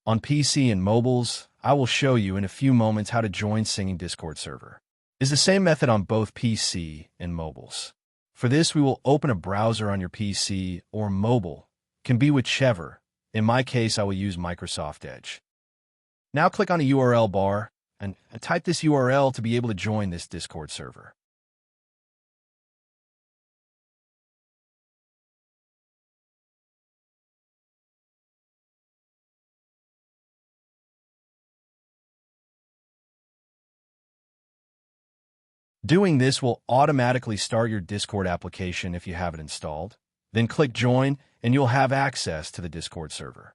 On PC and mobiles, I will show you in a few moments how to join Singing Discord server. It's the same method on both PC and mobiles. For this, we will open a browser on your PC or mobile. Can be whichever. In my case, I will use Microsoft Edge. Now click on the URL bar and type this URL to be able to join this Discord server. Doing this will automatically start your Discord application if you have it installed. Then click Join, and you'll have access to the Discord server.